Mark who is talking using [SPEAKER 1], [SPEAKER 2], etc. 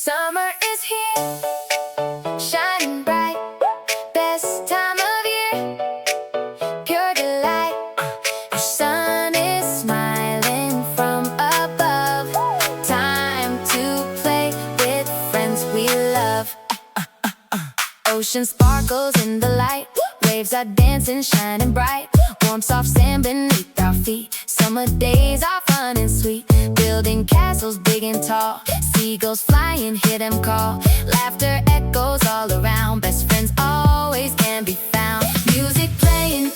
[SPEAKER 1] Summer is here, shining bright, best time of year, pure delight. The sun is smiling from above. Time to play with friends we love. Ocean sparkles in the light, waves are dancing, shining bright. Warm, soft sand beneath our feet. Summer days are fun and sweet, building castles big and tall. Seagulls flying, hear them call. Laughter echoes all around, best friends always can be found. Music playing